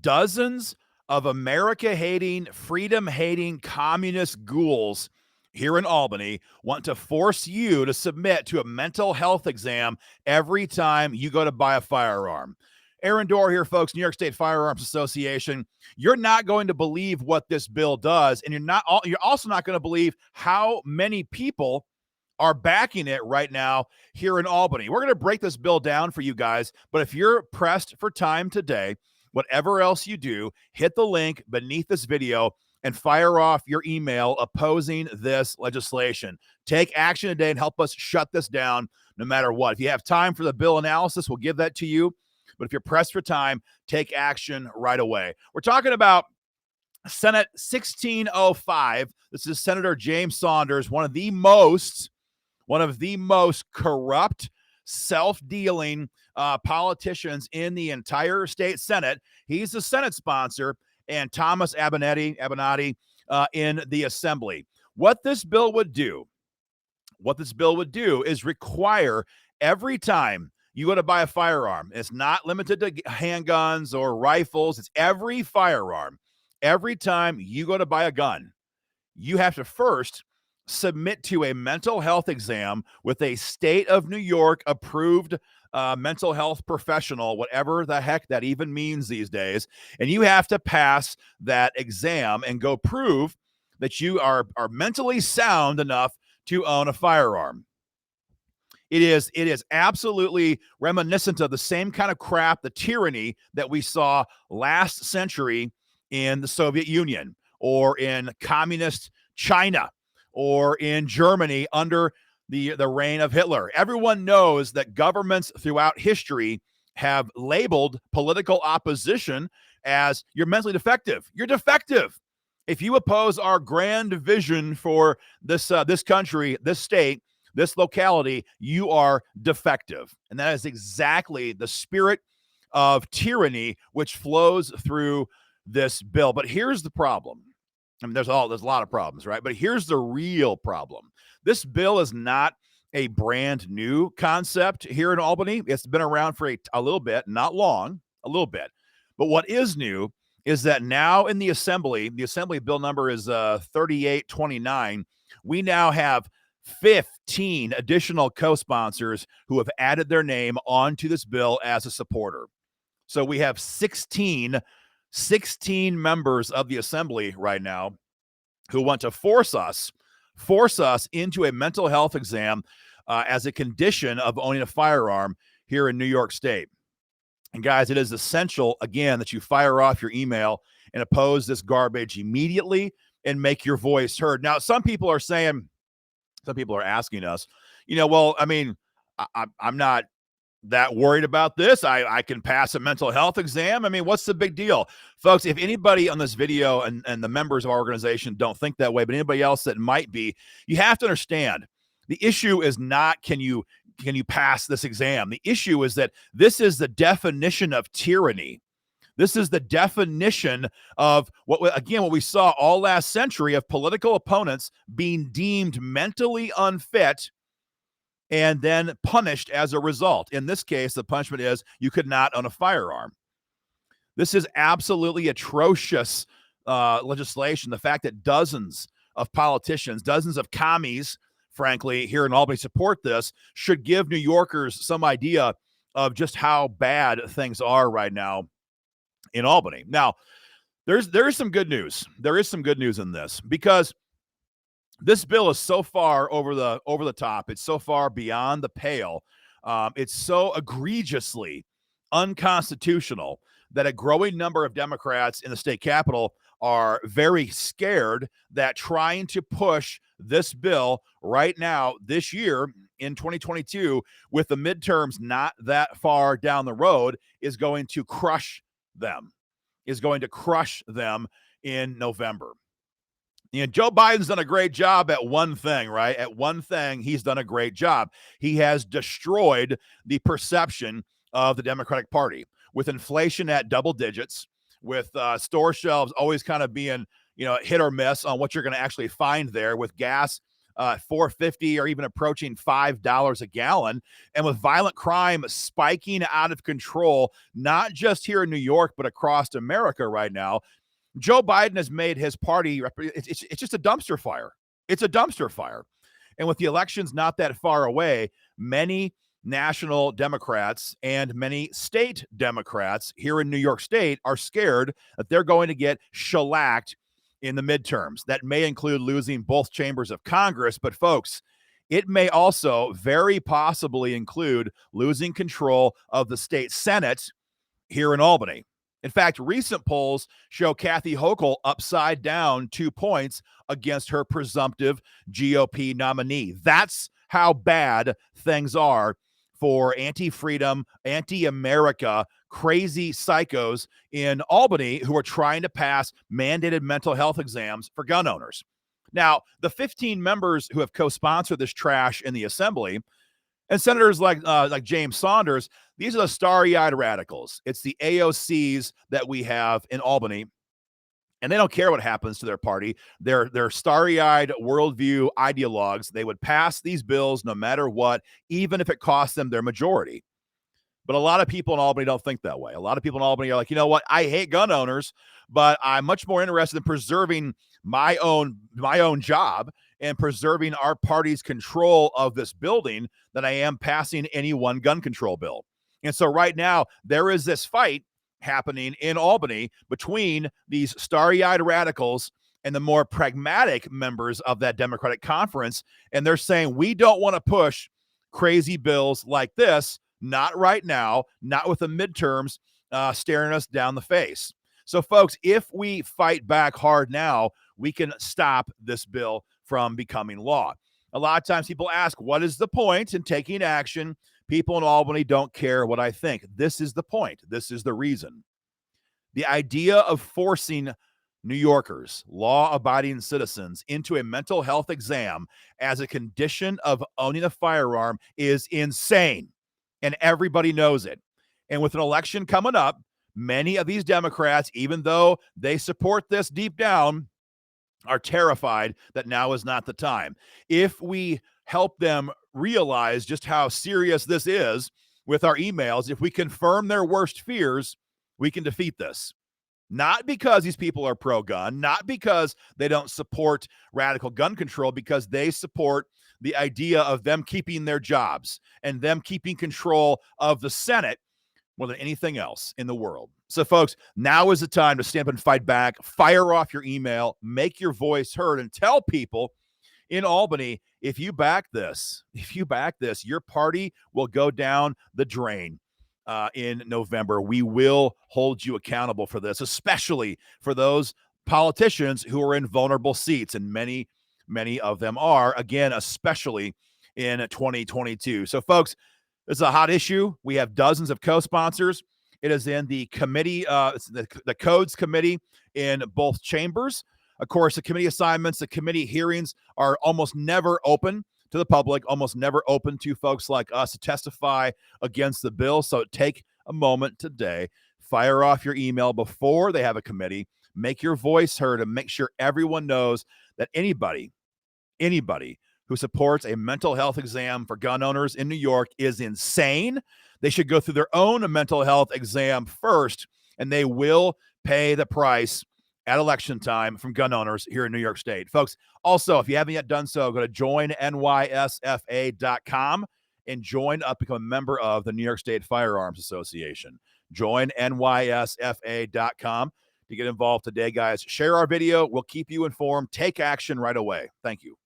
dozens of America-hating, freedom-hating communist ghouls here in Albany want to force you to submit to a mental health exam every time you go to buy a firearm. Aaron Dorr here, folks, New York State Firearms Association. You're not going to believe what this bill does, and you're also not going to believe how many people are backing it right now here in Albany. We're going to break this bill down for you guys, but if you're pressed for time today, whatever else you do, hit the link beneath this video and fire off your email opposing this legislation. Take action today and help us shut this down no matter what. If you have time for the bill analysis, we'll give that to you. But if you're pressed for time, take action right away. We're talking about Senate 1605. This is Senator James Saunders, one of the most corrupt, self-dealing politicians in the entire state Senate. He's the Senate sponsor, and Thomas Abinati in the Assembly. What this bill would do is require every time you go to buy a firearm, it's not limited to handguns or rifles, it's every firearm. Every time you go to buy a gun, you have to first submit to a mental health exam with a state of New York approved mental health professional, whatever the heck that even means these days. And you have to pass that exam and go prove that you are mentally sound enough to own a firearm. It is absolutely reminiscent of the same kind of crap, the tyranny that we saw last century in the Soviet Union or in communist China or in Germany under the reign of Hitler. Everyone knows that governments throughout history have labeled political opposition as you're mentally defective. You're defective. If you oppose our grand vision for this country, this state, this locality, you are defective. And that is exactly the spirit of tyranny which flows through this bill. But here's the problem. I mean, there's a lot of problems, right? But here's the real problem. This bill is not a brand new concept here in Albany. It's been around for a little bit, not long, a little bit. But what is new is that now in the Assembly bill number is 3829, we now have 15 additional co-sponsors who have added their name onto this bill as a supporter. So we have 16 members of the Assembly right now who want to force us into a mental health exam as a condition of owning a firearm here in New York State. And guys, it is essential, again, that you fire off your email and oppose this garbage immediately and make your voice heard. Now, some people are asking us, well, I mean, I'm not that worried about this. I can pass a mental health exam. I mean, what's the big deal? Folks, if anybody on this video and the members of our organization don't think that way, but anybody else that might be, you have to understand the issue is not can you pass this exam? The issue is that this is the definition of tyranny. This is the definition of what we saw all last century of political opponents being deemed mentally unfit and then punished as a result. In this case, the punishment is you could not own a firearm. This is absolutely atrocious legislation. The fact that dozens of politicians, dozens of commies, frankly, here in Albany support this should give New Yorkers some idea of just how bad things are right now in Albany. Now, there is some good news. There is some good news in this because this bill is so far over the top. It's so far beyond the pale. It's so egregiously unconstitutional that a growing number of Democrats in the state capitol are very scared that trying to push this bill right now, this year in 2022, with the midterms not that far down the road, is going to crush them, in November. Joe Biden's done a great job at one thing, right? At one thing, he's done a great job. He has destroyed the perception of the Democratic Party with inflation at double digits, with store shelves always kind of being, hit or miss on what you're going to actually find there, with gas $4.50 or even approaching $5 a gallon. And with violent crime spiking out of control, not just here in New York, but across America right now, Joe Biden has made his party, it's just a dumpster fire. It's a dumpster fire. And with the elections not that far away, many national Democrats and many state Democrats here in New York State are scared that they're going to get shellacked in the midterms. That may include losing both chambers of Congress, but folks, it may also very possibly include losing control of the state Senate here in Albany. In fact, recent polls show Kathy Hochul upside down 2 points against her presumptive GOP nominee. That's how bad things are for anti-freedom, anti-America, crazy psychos in Albany who are trying to pass mandated mental health exams for gun owners. Now, the 15 members who have co-sponsored this trash in the assembly, and senators like James Saunders, these are the starry-eyed radicals. It's the AOCs that we have in Albany, and they don't care what happens to their party. They're starry-eyed worldview ideologues. They would pass these bills no matter what, even if it costs them their majority. But a lot of people in Albany don't think that way. A lot of people in Albany are like, you know what? I hate gun owners, but I'm much more interested in preserving my own job and preserving our party's control of this building than I am passing any one gun control bill. And so right now, there is this fight happening in Albany between these starry-eyed radicals and the more pragmatic members of that Democratic conference. And they're saying, we don't want to push crazy bills like this. Not right now, not with the midterms staring us down the face. So, folks, if we fight back hard now, we can stop this bill from becoming law. A lot of times people ask, what is the point in taking action? People in Albany don't care what I think. This is the point. This is the reason. The idea of forcing New Yorkers, law-abiding citizens, into a mental health exam as a condition of owning a firearm is insane. And everybody knows it. And with an election coming up, many of these Democrats, even though they support this deep down, are terrified that now is not the time. If we help them realize just how serious this is with our emails, if we confirm their worst fears, we can defeat this. Not because these people are pro-gun, not because they don't support radical gun control, because they support the idea of them keeping their jobs and them keeping control of the Senate more than anything else in the world. So, folks, now is the time to stand up and fight back. Fire off your email, make your voice heard, and tell people in Albany, if you back this, your party will go down the drain. In November. We will hold you accountable for this, especially for those politicians who are in vulnerable seats, and many of them are, again, especially in 2022. So, folks, this is a hot issue. We have dozens of co-sponsors. It is in the committee, the codes committee in both chambers. Of course, the committee assignments, the committee hearings are almost never open to the public, almost never open to folks like us to testify against the bill. So take a moment today, fire off your email before they have a committee, make your voice heard, and make sure everyone knows that anybody who supports a mental health exam for gun owners in New York is insane. They should go through their own mental health exam first, and they will pay the price at election time from gun owners here in New York State. Folks, also, if you haven't yet done so, go to joinnysfa.com and join up, become a member of the New York State Firearms Association. Join nysfa.com to get involved today, guys. Share our video. We'll keep you informed. Take action right away. Thank you.